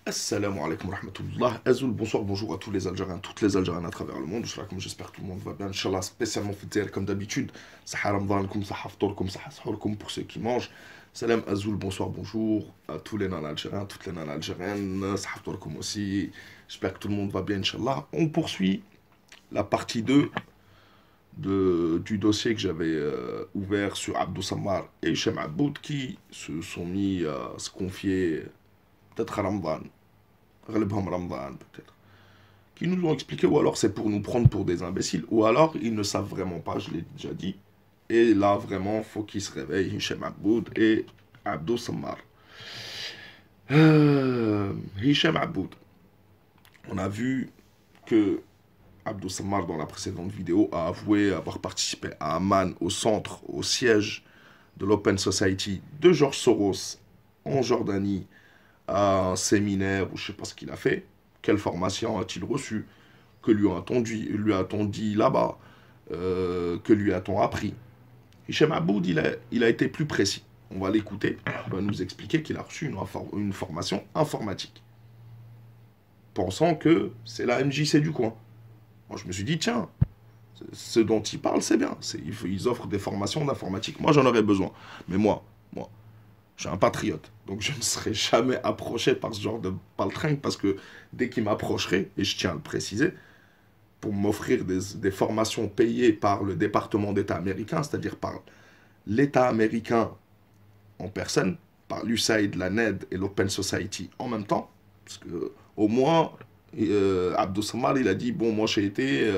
Assalamu alaikum wa rahmatullah. Azoul, bonsoir, bonjour à tous les Algériens, toutes les Algériennes à travers le monde. J'espère que tout le monde va bien. Inch'Allah, spécialement Fidzer comme d'habitude. Saha Ramadan, saha Ftorkum, saha Sahurkum pour ceux qui mangent. Salam Azoul, bonsoir, bonjour à tous les nanas algériens, toutes les nanas algériennes. Saha Ftorkum aussi. J'espère que tout le monde va bien, Inch'Allah. On poursuit la partie 2 du dossier que j'avais ouvert sur Abdou Sammar et Hichem Aboud qui se sont mis à se confier peut-être à Ramadan. Ghalibham Ramadan, peut-être. Qui nous ont expliqué, ou alors c'est pour nous prendre pour des imbéciles, ou alors ils ne savent vraiment pas, je l'ai déjà dit. Et là, vraiment, faut qu'ils se réveillent, Hichem Aboud et Abdou Sammar. Hichem Aboud. On a vu que Abdou Sammar, dans la précédente vidéo, a avoué avoir participé à Amman, au centre, au siège de l'Open Society de George Soros en Jordanie, à un séminaire ou je sais pas ce qu'il a fait. Quelle formation a-t-il reçu? Que lui a-t-on dit là-bas? Que lui a-t-on appris? Hichem Aboud, il a été plus précis. On va l'écouter. Il va nous expliquer qu'il a reçu une formation informatique. Pensant que c'est la MJC du coin. Moi, je me suis dit, tiens, ce dont ils parlent, c'est bien. Ils offrent des formations d'informatique. Moi, j'en aurais besoin. Mais moi, je suis un patriote. Donc, je ne serai jamais approché par ce genre de paltringue parce que dès qu'ils m'approcheraient, et je tiens à le préciser, pour m'offrir des formations payées par le département d'État américain, c'est-à-dire par l'État américain en personne, par l'USAID, la NED et l'Open Society en même temps, parce que au moins, Abdou Sammar, il a dit, bon, moi j'ai été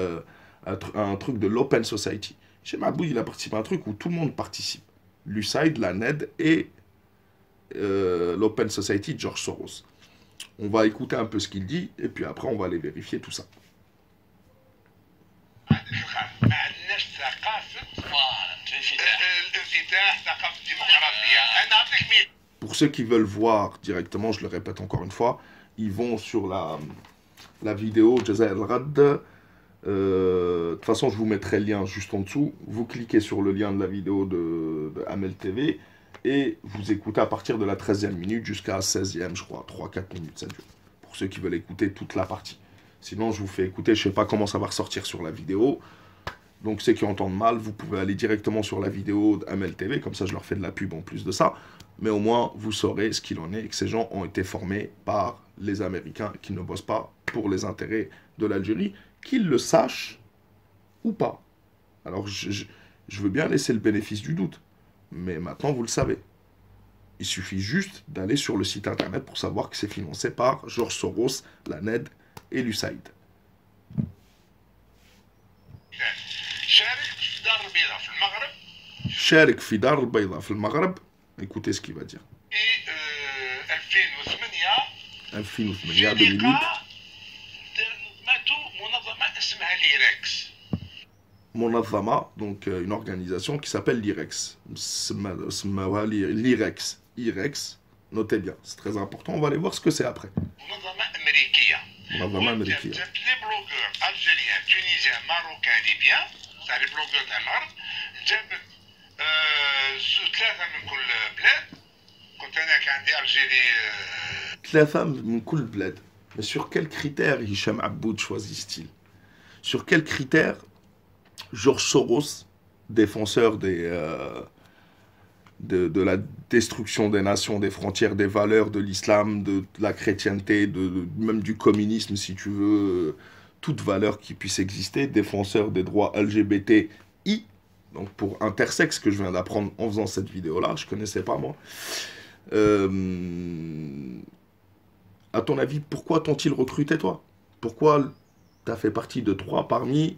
un truc de l'Open Society. Chez Mabou, il a participé à un truc où tout le monde participe. L'USAID, la NED et l'Open Society de George Soros. On va écouter un peu ce qu'il dit, et puis après on va aller vérifier tout ça. Pour ceux qui veulent voir directement, je le répète encore une fois, ils vont sur la vidéo Jaza El Rad. De toute façon, je vous mettrai le lien juste en dessous. Vous cliquez sur le lien de la vidéo de Amel TV et vous écoutez à partir de la 13e minute jusqu'à la 16e, je crois, 3-4 minutes, ça dure. Pour ceux qui veulent écouter toute la partie. Sinon, je vous fais écouter, je ne sais pas comment ça va ressortir sur la vidéo. Donc, ceux qui entendent mal, vous pouvez aller directement sur la vidéo d'Amel TV, comme ça je leur fais de la pub en plus de ça. Mais au moins, vous saurez ce qu'il en est et que ces gens ont été formés par les Américains qui ne bossent pas pour les intérêts de l'Algérie, qu'ils le sachent ou pas. Alors, je veux bien laisser le bénéfice du doute, mais maintenant, vous le savez. Il suffit juste d'aller sur le site internet pour savoir que c'est financé par George Soros, la NED et l'USAID. شارك في دار البيضاء في المغرب. Écoutez ce qu'il va dire. 2008 2008 منظمة, donc une organisation qui s'appelle l'IREX. L'IREX. IREX, notez bien, c'est très important, on va aller voir ce que c'est après. منظمة أمريكية. Les blogueurs algériens, tunisiens, marocains, libyens, c'est les blogueurs d'Amar, جابت ثلاثة من كل بلاد. كنت أنا كان عندي ألجيري ثلاثة من كل بلاد. Mais sur quels critères Hichem Aboud choisissent-ils? Sur quels critères George Soros, défenseur de la destruction des nations, des frontières, des valeurs, de l'islam, de la chrétienté, même du communisme, si tu veux, toute valeur qui puisse exister, défenseur des droits LGBTI, donc pour intersexe, que je viens d'apprendre en faisant cette vidéo-là, je ne connaissais pas moi. À ton avis, pourquoi t'ont-ils recruté toi? Pourquoi tu as fait partie de 3 parmi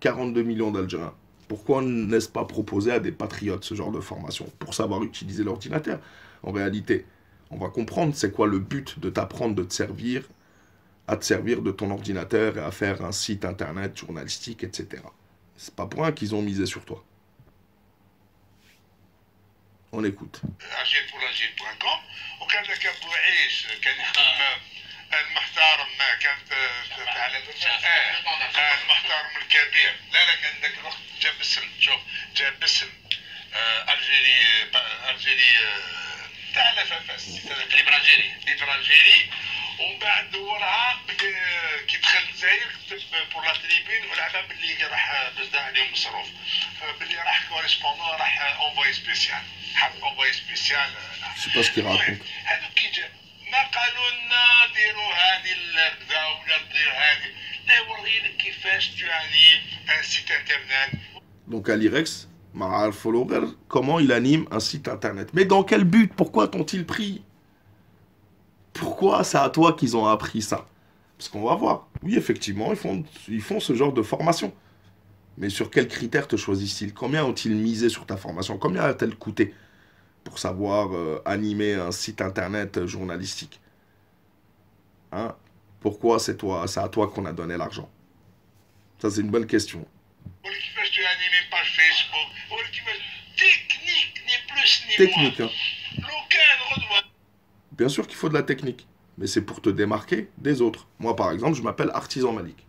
42 millions d'Algériens? Pourquoi n'est-ce pas proposé à des patriotes ce genre de formation? Pour savoir utiliser l'ordinateur. En réalité, on va comprendre c'est quoi le but de t'apprendre à te servir de ton ordinateur et à faire un site internet journalistique, etc. C'est pas pour rien qu'ils ont misé sur toi. On écoute. المحترم كانت على المحترم الكبير لا كان ذاك الوقت جاب اسم الجيري تاع الافافاس ليبرالجيري ومن بعد دورها كي دخل الجزائر كتب بور لا تريبين ولعبها باللي راح بزاف عليهم مصروف باللي راح كوريسبوندون راح اونفوي سبيسيال حط اونفوي سبيسيال. Je sais pas ce qu'il raconte. هذوك كي جا ما قالوا لنا ديروا هذه كذا ولا ديروا هذه لا يوريلك كيفاش تعني ان سيت انترنت. Donc à l'IREX, Maral Follower, comment il anime un site internet. Mais dans quel but? Pourquoi t'ont-ils pris? Pourquoi c'est à toi qu'ils ont appris ça? Parce qu'on va voir. Oui, effectivement, ils font ce genre de formation. Mais sur quels critères te choisissent-ils? Combien ont-ils misé sur ta formation? Combien a-t-elle coûté pour savoir animer un site internet journalistique? Hein? Pourquoi c'est à toi qu'on a donné l'argent? Ça, c'est une bonne question. Technique, hein. Bien sûr qu'il faut de la technique, mais c'est pour te démarquer des autres. Moi, par exemple, je m'appelle Artisan Malik.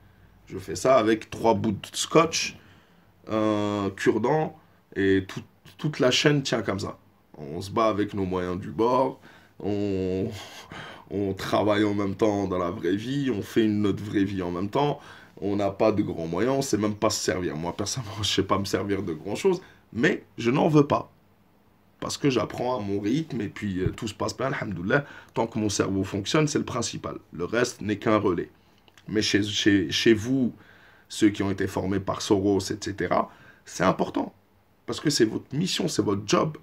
Je fais ça avec 3 bouts de scotch, un cure-dent, et toute la chaîne tient comme ça. On se bat avec nos moyens du bord, on travaille en même temps dans la vraie vie, on fait notre vraie vie en même temps, on n'a pas de grands moyens, on ne sait même pas se servir. Moi, personnellement, je ne sais pas me servir de grand-chose, mais je n'en veux pas. Parce que j'apprends à mon rythme et puis tout se passe bien, alhamdoulilah. Tant que mon cerveau fonctionne, c'est le principal. Le reste n'est qu'un relais. Mais chez vous, ceux qui ont été formés par Soros, etc., c'est important. Parce que c'est votre mission, c'est votre job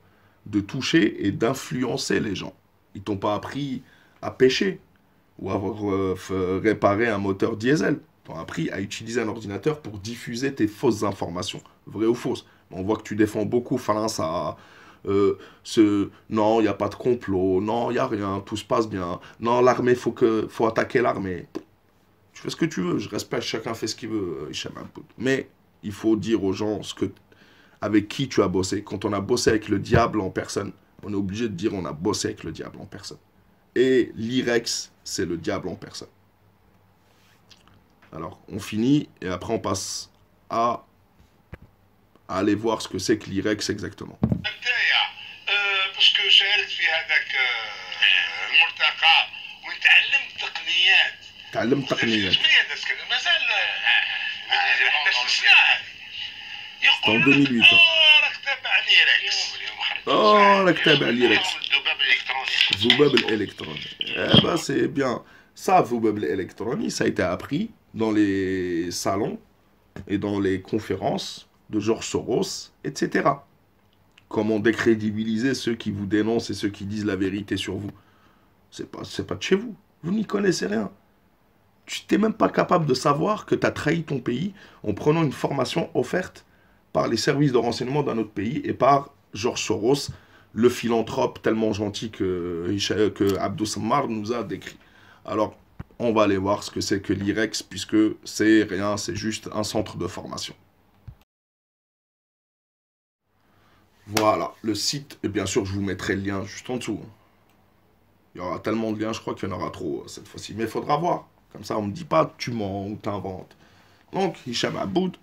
de toucher et d'influencer les gens. Ils t'ont pas appris à pêcher ou à réparer un moteur diesel. Ils t'ont appris à utiliser un ordinateur pour diffuser tes fausses informations. Vraies ou fausses. On voit que tu défends beaucoup face à... non, il n'y a pas de complot, non, il n'y a rien, tout se passe bien, non, l'armée, faut attaquer l'armée. Tu fais ce que tu veux, je respecte, chacun fait ce qu'il veut, mais il faut dire aux gens avec qui tu as bossé. Quand on a bossé avec le diable en personne, on est obligé de dire on a bossé avec le diable en personne. Et l'IREX, c'est le diable en personne. Alors, on finit, et après on passe à aller voir ce que c'est que l'IREX exactement. باسكو شاركت في هذاك الملتقى وتعلمت تقنيات. تعلمت تقنيات. مازال حدث الصناعه. يقول 2008. راك تابع ليركس. راك تابع ليركس. الذباب الالكتروني. bah c'est bien. Ça, الذباب الالكتروني, ça a été appris dans les salons et dans les conférences de George Soros, etc. Comment décrédibiliser ceux qui vous dénoncent et ceux qui disent la vérité sur vous. C'est pas de chez vous. Vous n'y connaissez rien. Tu n'es même pas capable de savoir que tu as trahi ton pays en prenant une formation offerte par les services de renseignement d'un autre pays et par George Soros, le philanthrope tellement gentil que Abdou Sammar nous a décrit. Alors, on va aller voir ce que c'est que l'IREX, puisque c'est rien, c'est juste un centre de formation. Voilà, le site, et bien sûr, je vous mettrai le lien juste en dessous. Il y aura tellement de liens, je crois qu'il y en aura trop cette fois-ci. Mais il faudra voir. Comme ça, on ne me dit pas tu mens ou t'inventes. Donc, Hicham Aboud,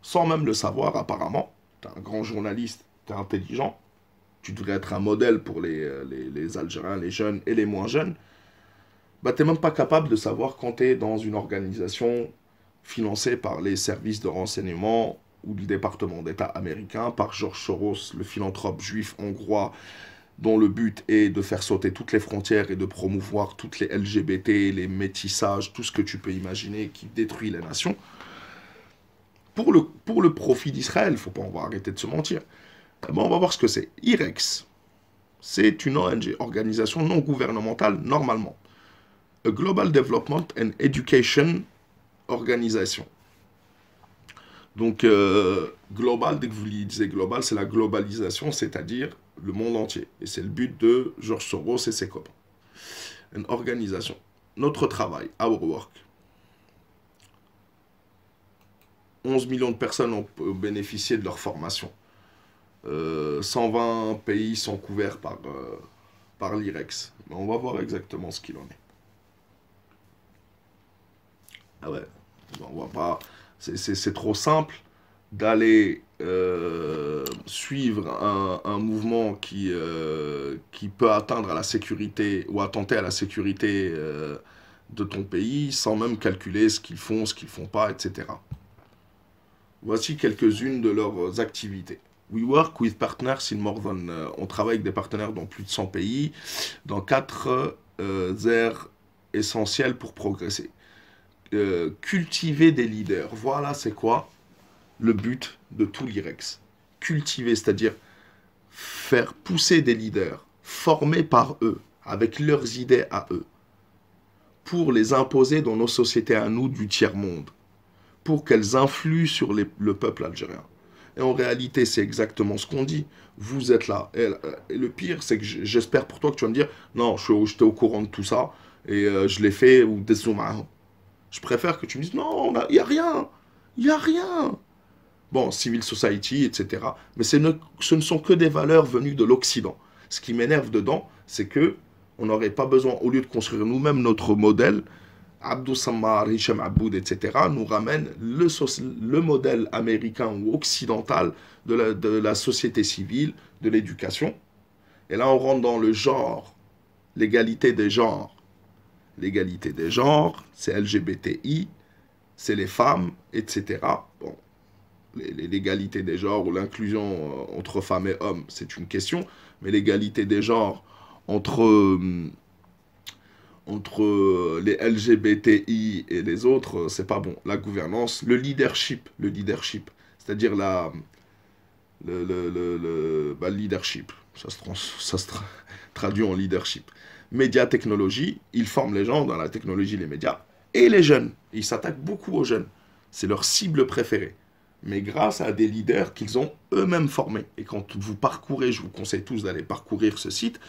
sans même le savoir apparemment, tu es un grand journaliste, tu es intelligent, tu devrais être un modèle pour les Algériens, les jeunes et les moins jeunes, bah, tu n'es même pas capable de savoir quand tu es dans une organisation financée par les services de renseignement ou du département d'État américain, par George Soros, le philanthrope juif hongrois, dont le but est de faire sauter toutes les frontières et de promouvoir toutes les LGBT, les métissages, tout ce que tu peux imaginer qui détruit les nations. Pour le profit d'Israël, on va arrêter de se mentir. Bon, on va voir ce que c'est. IREX, c'est une ONG, organisation non gouvernementale, normalement. A Global Development and Education Organization. Donc, global, dès que vous lisez global, c'est la globalisation, c'est-à-dire le monde entier. Et c'est le but de George Soros et ses copains. Une organisation. Notre travail, our work. 11 millions de personnes ont bénéficié de leur formation. 120 pays sont couverts par l'IREX. On va voir exactement ce qu'il en est. Ah ouais, on voit pas... C'est trop simple d'aller suivre un mouvement qui peut atteindre à la sécurité ou attenter à la sécurité de ton pays sans même calculer ce qu'ils font pas, etc. Voici quelques-unes de leurs activités. We work with partners in more than... on travaille avec des partenaires dans plus de 100 pays, dans 4 aires essentielles pour progresser. Cultiver des leaders. Voilà, c'est quoi le but de tout l'IREX. Cultiver, c'est-à-dire faire pousser des leaders, formés par eux, avec leurs idées à eux, pour les imposer dans nos sociétés à nous du tiers-monde, pour qu'elles influent sur le peuple algérien. Et en réalité, c'est exactement ce qu'on dit. Vous êtes là. Et le pire, c'est que j'espère pour toi que tu vas me dire « Non, j'étais au courant de tout ça, et je l'ai fait, ou des zoomahs. » Je préfère que tu me dises « Non, il n'y a rien. Il n'y a rien. » Bon, civil society, etc. Mais ce ne sont que des valeurs venues de l'Occident. Ce qui m'énerve dedans, c'est que on n'aurait pas besoin, au lieu de construire nous-mêmes notre modèle, Abdou Sammar, Hicham Aboud, etc., nous ramène le modèle américain ou occidental de la société civile, de l'éducation. Et là, on rentre dans le genre, l'égalité des genres. L'égalité des genres, c'est LGBTI, c'est les femmes, etc. Bon, l'égalité des genres ou l'inclusion entre femmes et hommes, c'est une question, mais l'égalité des genres entre les LGBTI et les autres, c'est pas bon. La gouvernance, le leadership, c'est-à-dire le leadership, ça se traduit en leadership. Médias, technologie, ils forment les gens dans la technologie, les médias, et les jeunes. Ils s'attaquent beaucoup aux jeunes. C'est leur cible préférée. Mais grâce à des leaders qu'ils ont eux-mêmes formés. Et quand vous parcourez, je vous conseille tous d'aller parcourir ce site,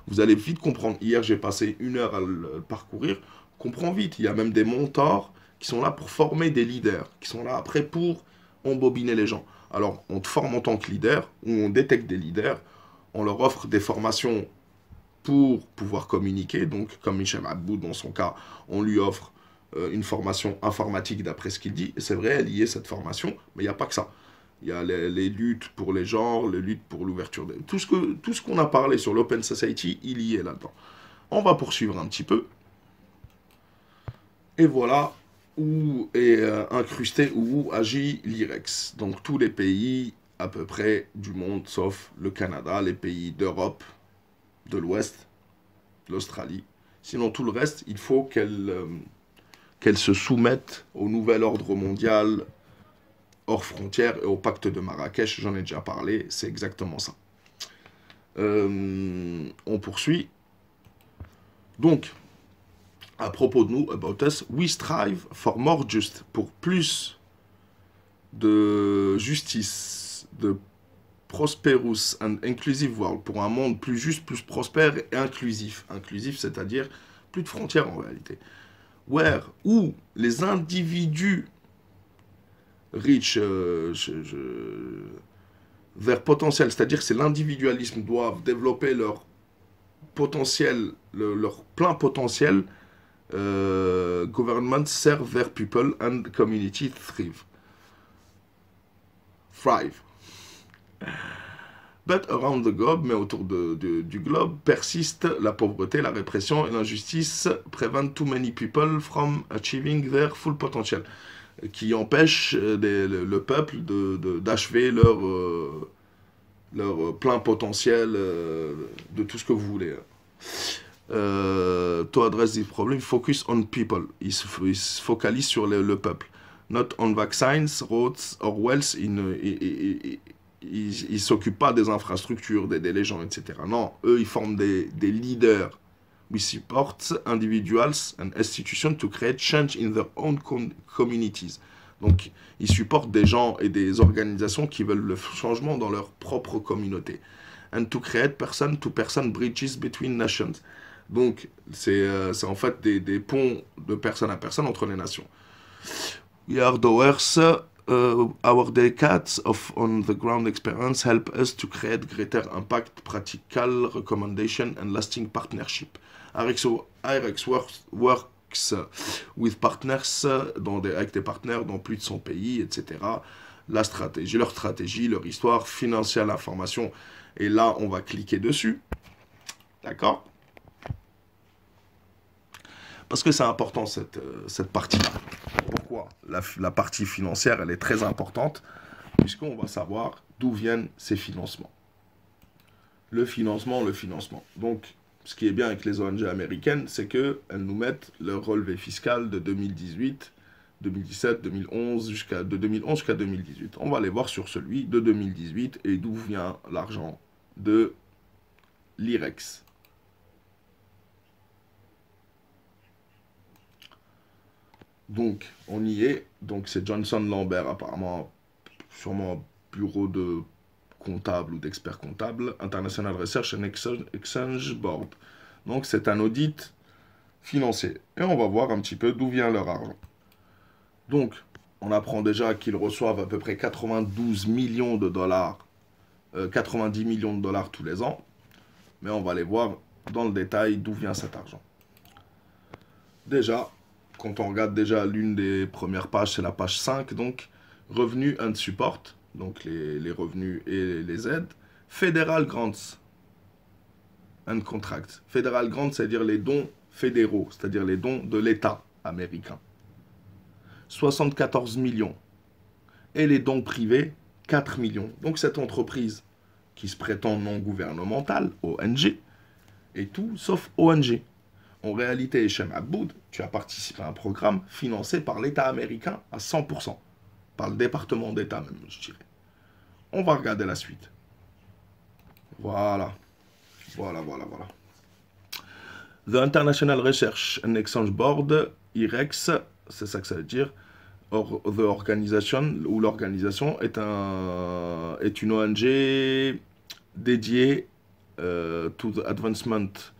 vous allez vite comprendre. Hier, j'ai passé 1 heure à le parcourir. On comprend vite. Il y a même des mentors qui sont là pour former des leaders, qui sont là après pour embobiner les gens. Alors, on te forme en tant que leader, ou on détecte des leaders, on leur offre des formations pour pouvoir communiquer. Donc, comme Hicham Aboud, dans son cas, on lui offre une formation informatique d'après ce qu'il dit. Et c'est vrai, elle y est cette formation, mais il n'y a pas que ça. Il y a les luttes pour les genres, les luttes pour l'ouverture. Tout ce qu'on a parlé sur l'Open Society, il y est là-dedans. On va poursuivre un petit peu. Et voilà où est incrusté, où agit l'IREX. Donc tous les pays à peu près du monde, sauf le Canada, les pays d'Europe, de l'Ouest, l'Australie. Sinon tout le reste, il faut qu'elle se soumette au nouvel ordre mondial hors frontières et au pacte de Marrakech, j'en ai déjà parlé, c'est exactement ça. On poursuit. Donc, à propos de nous, about us, we strive for more just, pour plus de justice, de prosperous and inclusive world, pour un monde plus juste, plus prospère et inclusif. Inclusif, c'est-à-dire plus de frontières en réalité. Où les individus riches vers potentiel, c'est-à-dire c'est l'individualisme, doivent développer leur potentiel, leur plein potentiel, government serve vers people and community thrive. But around the globe, mais autour du globe, persiste la pauvreté, la répression et l'injustice prevent too many people from achieving their full potential, qui empêchent le peuple d'achever leur plein potentiel de tout ce que vous voulez. To address this problem, focus on people. Il se focalise sur le peuple. Not on vaccines, roads or wealth. Ils ne s'occupent pas des infrastructures, d'aider les gens, etc. Non, eux, ils forment des leaders. We support individuals and institutions to create change in their own communities. Donc, ils supportent des gens et des organisations qui veulent le changement dans leur propre communauté. And to create person-to-person bridges between nations. Donc, c'est en fait des ponts de personne à personne entre les nations. We are doers. Our decades of on-the-ground experience help us to create greater impact, practical recommendation and lasting partnership. IREX works with partners, avec des partenaires dans plus de 100 pays, etc. leur stratégie, leur histoire, financière, l'information. Et là, on va cliquer dessus. D'accord? Parce que c'est important cette partie-là. Pourquoi? La partie financière, elle est très importante, puisqu'on va savoir d'où viennent ces financements. Le financement. Donc, ce qui est bien avec les ONG américaines, c'est qu'elles nous mettent leur relevé fiscal de 2018, 2017, 2011, de 2011 jusqu'à 2018. On va aller voir sur celui de 2018 et d'où vient l'argent de l'IREX. Donc, on y est. Donc, c'est Johnson Lambert, apparemment, sûrement bureau de comptable ou d'expert comptable, International Research and Exchange Board. Donc, c'est un audit financier. Et on va voir un petit peu d'où vient leur argent. Donc, on apprend déjà qu'ils reçoivent à peu près 92 millions de dollars, 90 millions de dollars tous les ans. Mais on va aller voir dans le détail d'où vient cet argent. Déjà, quand on regarde déjà l'une des premières pages, c'est la page 5, donc revenus and support, donc les revenus et les aides. Federal grants and contracts. Federal grants, c'est-à-dire les dons fédéraux, c'est-à-dire les dons de l'État américain. 74 millions. Et les dons privés, 4 millions. Donc cette entreprise qui se prétend non gouvernementale, ONG, et tout sauf ONG. En réalité, Hichem Aboud, tu as participé à un programme financé par l'État américain à 100%. Par le département d'État même, je dirais. On va regarder la suite. Voilà. The International Research and Exchange Board, IREX, c'est ça que ça veut dire. The Organization, ou l'organisation, est une ONG dédiée to the advancement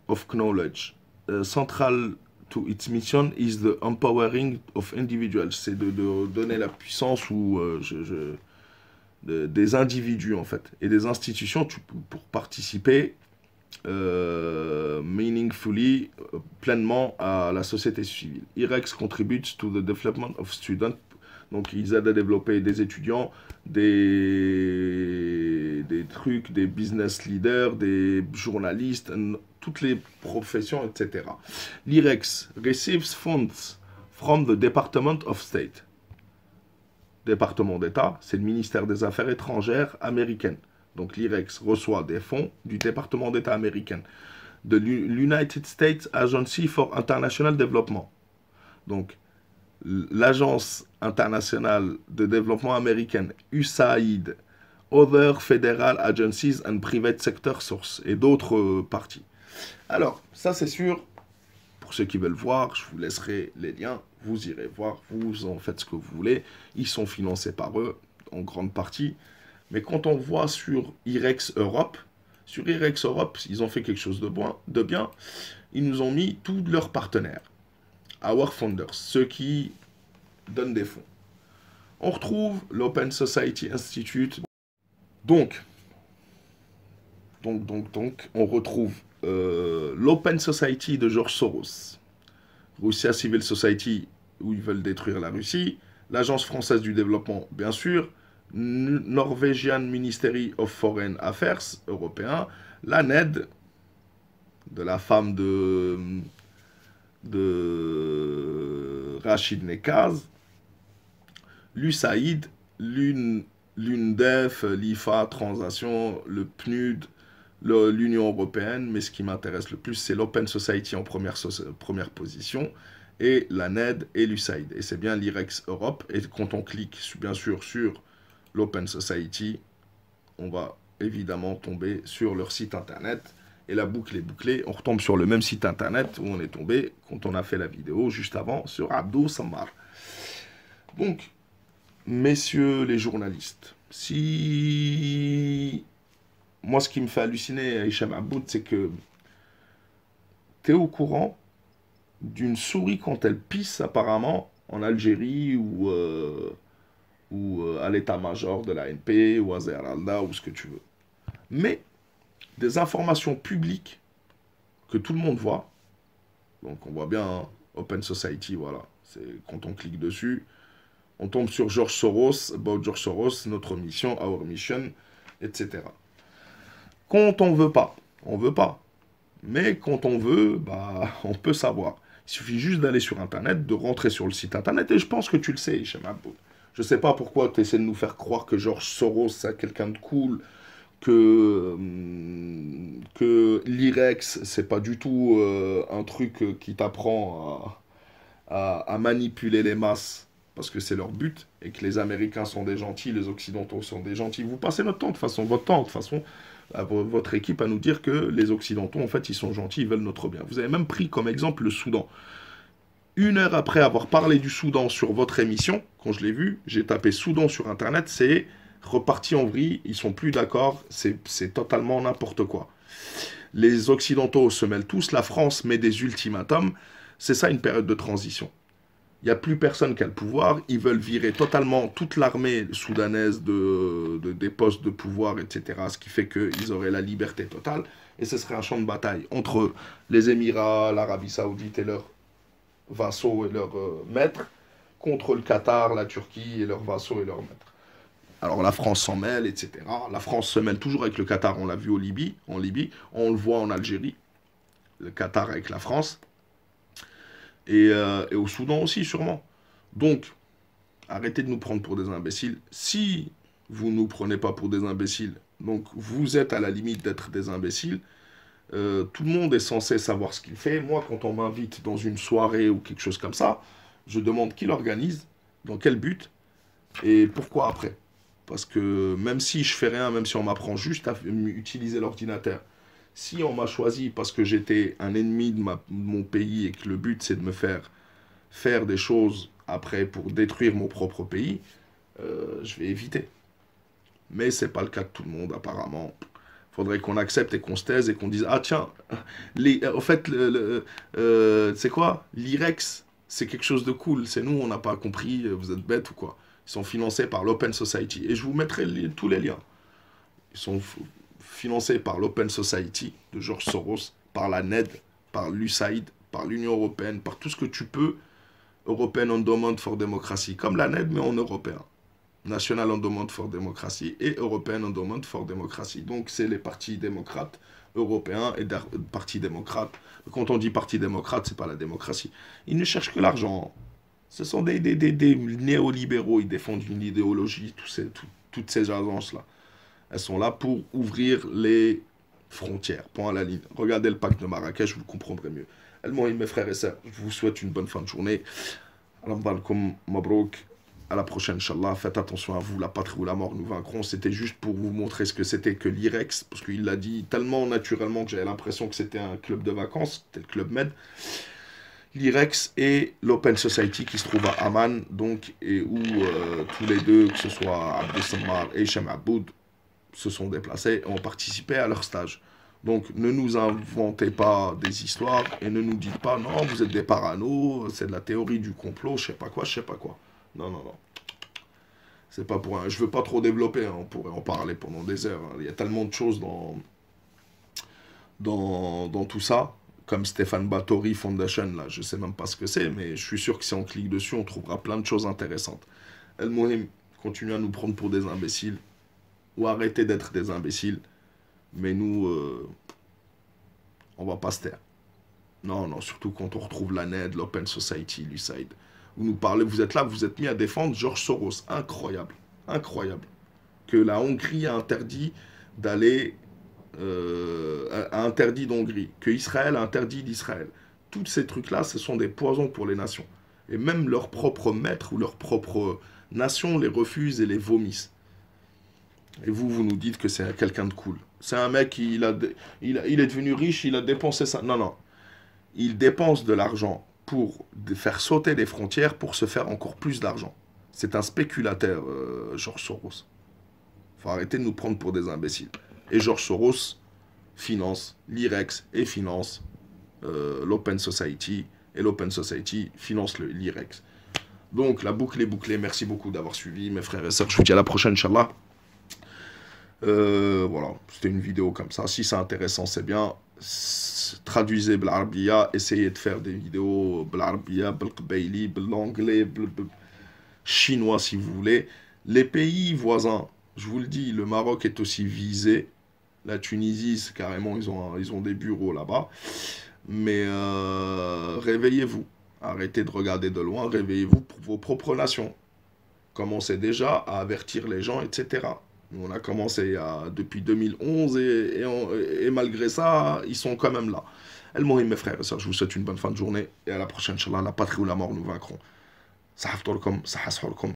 of knowledge. Central to its mission is the empowering of individuals. C'est de donner la puissance ou des individus en fait et des institutions pour participer meaningfully, pleinement à la société civile. IREX contributes to the development of students. Donc ils aident à développer des étudiants, des trucs, des business leaders, des journalistes, toutes les professions, etc. L'IREX receives funds from the Department of State. Département d'État, c'est le ministère des Affaires étrangères américaine. Donc l'IREX reçoit des fonds du département d'État américain, de l'United States Agency for International Development. Donc l'agence internationale de développement américaine, USAID, Other Federal Agencies and Private Sector Source, et d'autres parties. Alors, ça c'est sûr, pour ceux qui veulent voir, je vous laisserai les liens, vous irez voir, vous en faites ce que vous voulez, ils sont financés par eux, en grande partie. Mais quand on voit sur IREX Europe, ils ont fait quelque chose de bien. Ils nous ont mis tous leurs partenaires, our funders, ceux qui donnent des fonds. On retrouve l'Open Society Institute. Donc, on retrouve l'Open Society de George Soros, Russia Civil Society, où ils veulent détruire la Russie, l'Agence française du développement, bien sûr, Norwegian Ministry of Foreign Affairs européen, la NED, de la femme de Rachid Nekaz, l'USAID, l'UNDEF, l'IFA, Translation, le PNUD, l'Union Européenne, mais ce qui m'intéresse le plus, c'est l'Open Society en première position, et la NED et l'USAID. Et c'est bien l'IREX Europe, et quand on clique bien sûr sur l'Open Society, on va évidemment tomber sur leur site internet, et la boucle est bouclée, on retombe sur le même site internet où on est tombé quand on a fait la vidéo juste avant sur Abdou Sammar. Donc, messieurs les journalistes, si... Moi, ce qui me fait halluciner, Hichem Aboud, c'est que tu es au courant d'une souris quand elle pisse apparemment en Algérie ou à l'état-major de la NP ou à Zeralda ou ce que tu veux. Mais des informations publiques que tout le monde voit, donc on voit bien hein, Open Society, voilà, c'est quand on clique dessus, On tombe sur George Soros, about George Soros, notre mission, our mission, etc. Quand on veut pas, on veut pas. Mais quand on veut, bah, on peut savoir. Il suffit juste d'aller sur Internet, de rentrer sur le site Internet, et je pense que tu le sais, Hicham Aboud. Je sais pas pourquoi tu essaies de nous faire croire que George Soros, c'est quelqu'un de cool, que l'IREX, c'est pas du tout un truc qui t'apprend à manipuler les masses, parce que c'est leur but, et que les Américains sont des gentils, les Occidentaux sont des gentils. Vous passez votre temps, de façon, votre temps, de façon, à votre équipe à nous dire que les Occidentaux, en fait, ils sont gentils, ils veulent notre bien. Vous avez même pris comme exemple le Soudan. Une heure après avoir parlé du Soudan sur votre émission, quand je l'ai vu, j'ai tapé Soudan sur Internet, c'est reparti en vrille, ils sont plus d'accord, c'est totalement n'importe quoi. Les Occidentaux se mêlent tous, la France met des ultimatums, c'est ça une période de transition. Il n'y a plus personne qui a le pouvoir, ils veulent virer totalement toute l'armée soudanaise des postes de pouvoir, etc. Ce qui fait qu'ils auraient la liberté totale, et ce serait un champ de bataille entre les Émirats, l'Arabie Saoudite et leurs vassaux et leurs maîtres, contre le Qatar, la Turquie et leurs vassaux et leurs maîtres. Alors la France s'en mêle, etc. La France se mêle toujours avec le Qatar, on l'a vu en Libye, on le voit en Algérie, le Qatar avec la France, et au Soudan aussi sûrement. Donc, arrêtez de nous prendre pour des imbéciles. Si vous ne nous prenez pas pour des imbéciles, donc vous êtes à la limite d'être des imbéciles, tout le monde est censé savoir ce qu'il fait. Moi, quand on m'invite dans une soirée ou quelque chose comme ça, je demande qui l'organise, dans quel but, et pourquoi après. Parce que même si je fais rien, même si on m'apprend juste à utiliser l'ordinateur, si on m'a choisi parce que j'étais un ennemi de mon pays et que le but c'est de me faire des choses après pour détruire mon propre pays, je vais éviter. Mais c'est pas le cas de tout le monde apparemment. Faudrait qu'on accepte et qu'on se taise et qu'on dise ah tiens, en fait c'est quoi, l'IREX c'est quelque chose de cool, c'est nous on n'a pas compris, vous êtes bêtes ou quoi. Ils sont financés par l'Open Society et je vous mettrai tous les liens. Ils sont financés par l'Open Society de George Soros, par la NED, par l'USAID, par l'Union Européenne, par tout ce que tu peux, European Endowment for Democracy, comme la NED mais en européen. National Endowment for Democracy et European Endowment for Democracy. Donc c'est les partis démocrates européens et partis démocrates. Quand on dit parti démocrate, c'est pas la démocratie. Ils ne cherchent que l'argent. Ce sont des néolibéraux, ils défendent une idéologie, toutes ces agences-là. Elles sont là pour ouvrir les frontières, point à la ligne. Regardez le pacte de Marrakech, vous le comprendrez mieux. El-Mohim, mes frères et sœurs, je vous souhaite une bonne fin de journée. Alambalkum Mabrouk. À la prochaine, Inch'Allah. Faites attention à vous, la patrie ou la mort, nous vaincrons. C'était juste pour vous montrer ce que c'était que l'IREX, parce qu'il l'a dit tellement naturellement que j'avais l'impression que c'était un club de vacances, c'était le Club Med. L'IREX et l'Open Society qui se trouve à Amman, donc, et où tous les deux, que ce soit Abdou Sammar et Hicham Aboud, se sont déplacés et ont participé à leur stage. Donc ne nous inventez pas des histoires et ne nous dites pas non, vous êtes des paranos, c'est de la théorie du complot, je sais pas quoi. Non. C'est pas pour un... Je veux pas trop développer, hein, on pourrait en parler pendant des heures. Hein. Il y a tellement de choses dans tout ça. Comme Stéphane Batory Foundation, là, je sais même pas ce que c'est, mais je suis sûr que si on clique dessus, on trouvera plein de choses intéressantes. El-Mohim, continuez à nous prendre pour des imbéciles, ou arrêtez d'être des imbéciles, mais nous, on va pas se taire. Non, surtout quand on retrouve la NED, l'Open Society, l'USAID. Vous nous parlez, vous êtes là, vous êtes mis à défendre George Soros. Incroyable. Que la Hongrie a interdit d'aller... a interdit d'Hongrie. Que Israël a interdit d'Israël. Tous ces trucs-là, ce sont des poisons pour les nations. Et même leurs propres maîtres ou leurs propres nations les refusent et les vomissent. Et vous nous dites que c'est quelqu'un de cool. C'est un mec, il est devenu riche, il a dépensé ça. Non. Il dépense de l'argent pour faire sauter les frontières pour se faire encore plus d'argent. C'est un spéculateur, George Soros. Faut arrêter de nous prendre pour des imbéciles. Et George Soros finance l'IREX et finance l'Open Society. Et l'Open Society finance l'IREX. Donc la boucle est bouclée. Merci beaucoup d'avoir suivi, mes frères et sœurs. Je vous dis à la prochaine, Inch'Allah. Voilà, c'était une vidéo comme ça. Si c'est intéressant, c'est bien. Traduisez بالعربية, essayez de faire des vidéos بالعربية, بالقبيلي, بالanglais, chinois si vous voulez. Les pays voisins, je vous le dis, le Maroc est aussi visé. La Tunisie, c'est carrément, ils ont des bureaux là-bas. Mais réveillez-vous. Arrêtez de regarder de loin. Réveillez-vous pour vos propres nations. Commencez déjà à avertir les gens, etc. Nous, on a commencé depuis 2011 et malgré ça, ils sont quand même là. El Mohim, mes frères et sœurs, je vous souhaite une bonne fin de journée et à la prochaine, Inch'Allah, la patrie ou la mort, nous vaincrons. Sahaf Torkom, Sahas Horkom.